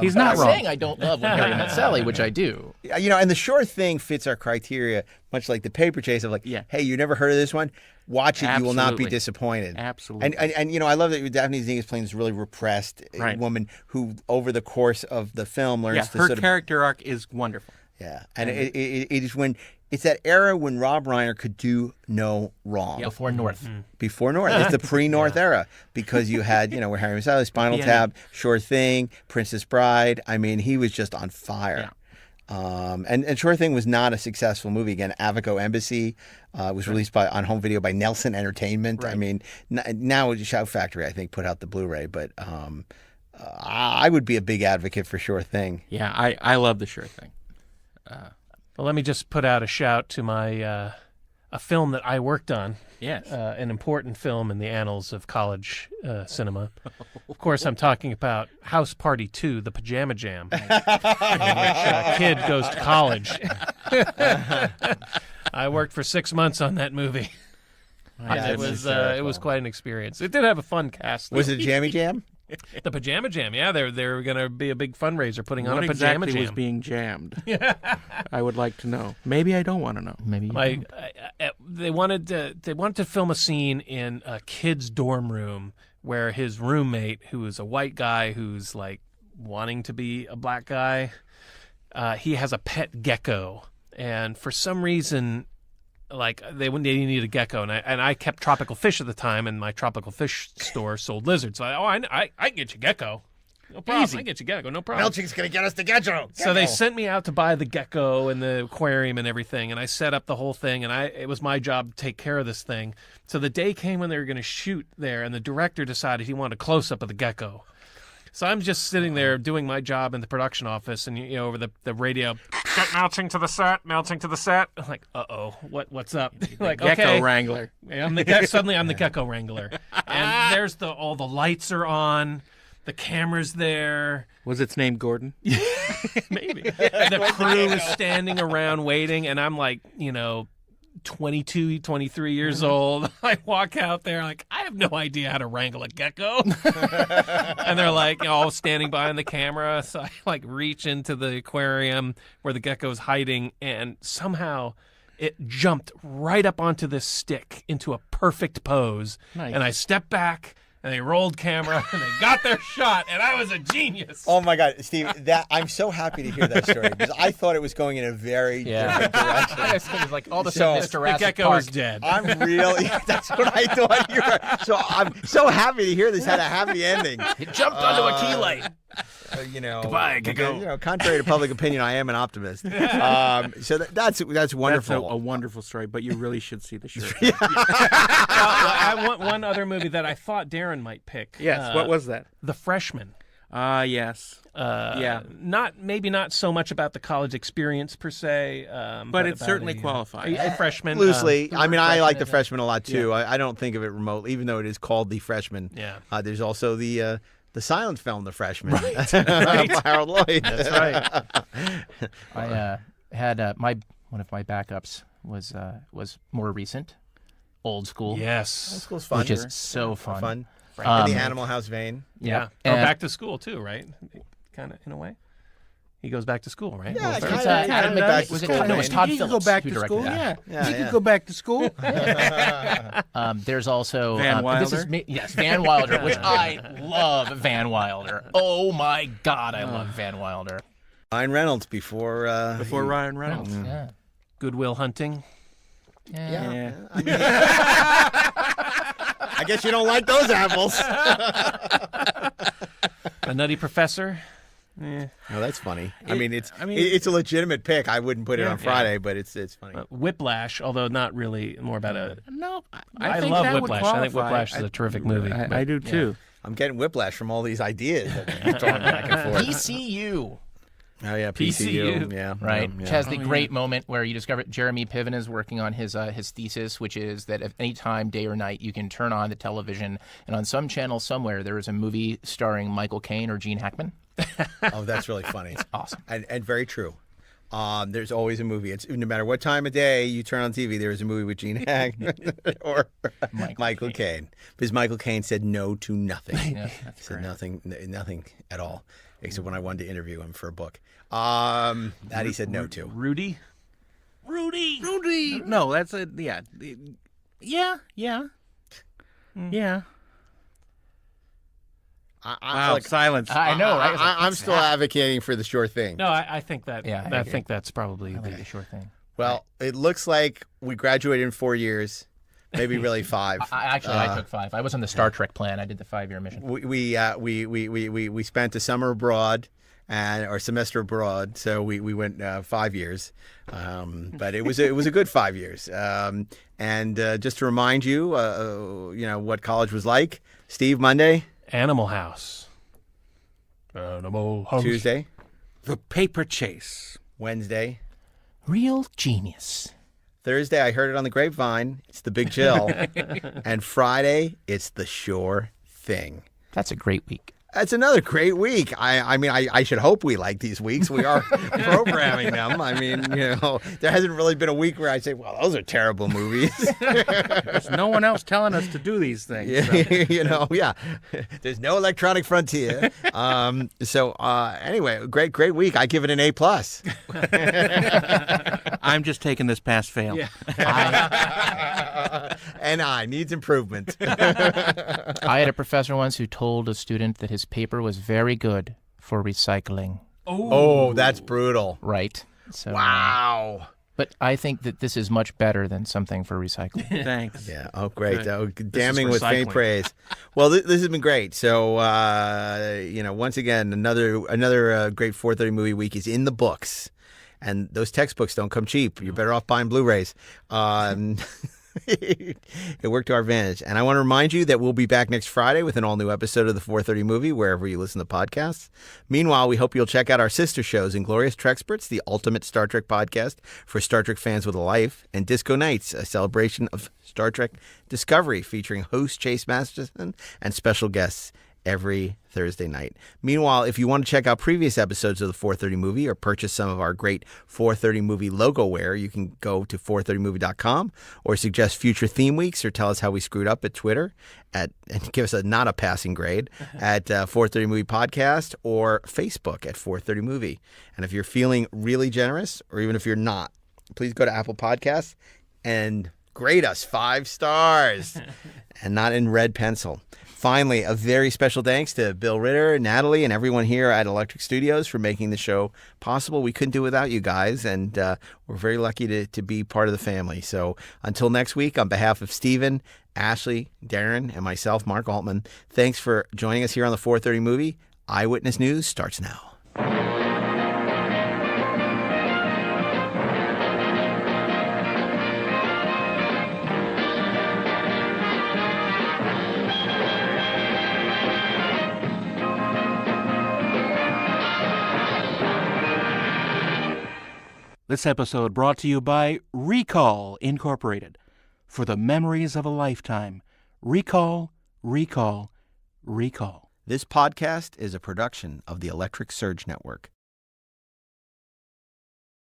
he's not I'm wrong. saying I don't love When Harry Met Sally, which I do. And the Sure Thing fits our criteria, much like the Paper Chase of hey, you never heard of this one? Watch it, you will not be Absolutely. disappointed. Absolutely. And I love that Daphne Zuniga is playing this really repressed woman who, over the course of the film, learns to her sort of character arc is wonderful. Yeah, and it is when it's that era when Rob Reiner could do no wrong. Before North. Before North, it's the pre-North era because you had where Harry Met Sally, Spinal Tap, Sure Thing, Princess Bride. I mean, he was just on fire. Yeah. And Sure Thing was not a successful movie. Again, Avico Embassy was released on home video by Nelson Entertainment. Right. I mean, now Shout Factory, I think, put out the Blu-ray, but I would be a big advocate for Sure Thing. Yeah, I love The Sure Thing. Well, let me just put out a shout to my a film that I worked on. Yes. An important film in the annals of college cinema. Of course, I'm talking about House Party 2, The Pajama Jam, in which a kid goes to college. I worked for 6 months on that movie. It was quite an experience. It did have a fun cast. Was it Jammy Jam? The Pajama Jam? Yeah, they're going to be a big fundraiser putting on a What Pajama exactly Jam. was being jammed? I would like to know. Maybe I don't want to know. Maybe. They wanted to film a scene in a kid's dorm room where his roommate, who is a white guy who's like wanting to be a black guy, he has a pet gecko, and for some reason, like they need a gecko, and I kept tropical fish at the time, and my tropical fish store sold lizards. So I can get you gecko. No problem. Easy. I get you gecko. No problem. Melching's going to get us the gecko. So they sent me out to buy the gecko and the aquarium and everything, and I set up the whole thing, and it was my job to take care of this thing. So the day came when they were going to shoot there, and the director decided he wanted a close-up of the gecko. So I'm just sitting there doing my job in the production office, and over the radio, melting to the set. I'm like, what's up? Like, Gecko okay. Wrangler. I'm suddenly I'm the gecko wrangler, and there's all the lights are on. The camera's there. Was its name Gordon? Maybe. The crew is standing around waiting, and I'm like, 22, 23 years old. I walk out there like, I have no idea how to wrangle a gecko. And they're like all standing behind the camera. So I like reach into the aquarium where the gecko's hiding, and somehow it jumped right up onto this stick into a perfect pose. Nice. And I stepped back, and they rolled camera, and they got their shot, and I was a genius. Oh my God, Steve! I'm so happy to hear that story because I thought it was going in a very different direction. It's like all the So, Mr. The Jurassic gecko Park. is dead. I'm really. That's what I thought you were. So I'm so happy to hear this had a happy ending. It jumped onto a key light. Goodbye, contrary to public opinion, I am an optimist. So that's wonderful. That's a wonderful story, but you really should see the shirt. I want one other movie that I thought Darren might pick. Yes, what was that? The Freshman. Yes. Maybe not so much about the college experience per se, but it certainly qualifies. A freshman. Loosely. I like The Freshman a lot, too. Yeah. I don't think of it remotely, even though it is called The Freshman. Yeah. There's also the silent film, The Freshman. Right. By Harold Lloyd. That's right. I had one of my backups was more recent, Old School. Yes. Old School's fun. Which is so fun. In the Animal House vein. Yeah. Or And back to school, too, right? Kind of, in a way. He goes back to school, right? Yeah, It's, kind of back to was it school. Todd- no, it was Todd You can Phillips go back who to directed school. that. Yeah, you can go back to school. There's also Van This is Wilder? yes, Van Wilder, which I love. Van Wilder. Oh my God, I love Van Wilder. Ryan Reynolds before Ryan Reynolds. Yeah. Goodwill Hunting. Yeah. I mean, I guess you don't like those apples. A Nutty Professor. No, that's funny. It's I mean- it's a legitimate pick. I wouldn't put it Yeah. on Friday, but it's funny. Whiplash, although not really, more about a... No, I think love that would Whiplash. I think qualify. Whiplash is a terrific movie. I do too. I'm getting whiplash from all these ideas that you're throwing back and forth. PCU. Oh yeah, PCU. Yeah, Right, yeah. which has the great moment where you discover Jeremy Piven is working on his thesis, which is that at any time, day or night, you can turn on the television, and on some channel somewhere there is a movie starring Michael Caine or Gene Hackman. Oh, that's really funny. Awesome. And very true. There's always a movie. It's no matter what time of day you turn on TV, there is a movie with Gene Hackman or Michael Caine, because Michael Caine said no to nothing. Yeah, He said nothing at all, except when I wanted to interview him for a book. That he said no to. Rudy. No, that's a yeah. Wow, silence. I know, right? I'm still advocating for the sure thing. No, I think that. Yeah, I agree. think that's probably I like the. the short thing. Well, it looks like we graduated in 4 years, maybe really 5. I took 5. I was on the Star Trek plan. I did the 5-year mission. We spent a summer abroad or semester abroad, so we went 5 years, but it was a good 5 years. And just to remind you, what college was like. Steve, Monday, Animal House. Animal House. Tuesday, The Paper Chase. Wednesday, Real genius. Thursday. I heard it on the grapevine. It's The Big Chill, and Friday, it's The Sure Thing. That's a great week. That's another great week. I should hope we like these weeks. We are programming them. There hasn't really been a week where I say, well, those are terrible movies. There's no one else telling us to do these things. Yeah, yeah. There's no electronic frontier. Anyway, great week. I give it an A+. I'm just taking this pass fail. Yeah. NI needs improvement. I had a professor once who told a student that his paper was very good for recycling. Oh, that's brutal. Right. So, Wow. But I think that this is much better than something for recycling. Thanks. Yeah. Oh, great. Good. Oh, damning with faint recycling. praise. Well, this has been great. So, once again, another great 4:30 movie week is in the books, and those textbooks don't come cheap. You're better off buying Blu-rays. It worked to our advantage. And I want to remind you that we'll be back next Friday with an all-new episode of the 4:30 Movie, wherever you listen to podcasts. Meanwhile, we hope you'll check out our sister shows, Inglorious Trexperts, the ultimate Star Trek podcast for Star Trek fans with a life, and Disco Nights, a celebration of Star Trek Discovery, featuring host Chase Masterson and special guests every Thursday night. Meanwhile, if you want to check out previous episodes of the 4:30 Movie or purchase some of our great 4:30 Movie logo wear, you can go to 430movie.com or suggest future theme weeks or tell us how we screwed up at Twitter and give us not a passing grade at 4:30 Movie Podcast or Facebook at 4:30 Movie. And if you're feeling really generous, or even if you're not, please go to Apple Podcasts and grade us 5 stars and not in red pencil. Finally, a very special thanks to Bill Ritter, Natalie, and everyone here at Electric Studios for making the show possible. We couldn't do it without you guys, and we're very lucky to be part of the family. So until next week, on behalf of Stephen, Ashley, Darren, and myself, Mark Altman, thanks for joining us here on the 4:30 Movie. Eyewitness News starts now. This episode brought to you by Recall Incorporated. For the memories of a lifetime, recall, recall, recall. This podcast is a production of the Electric Surge Network.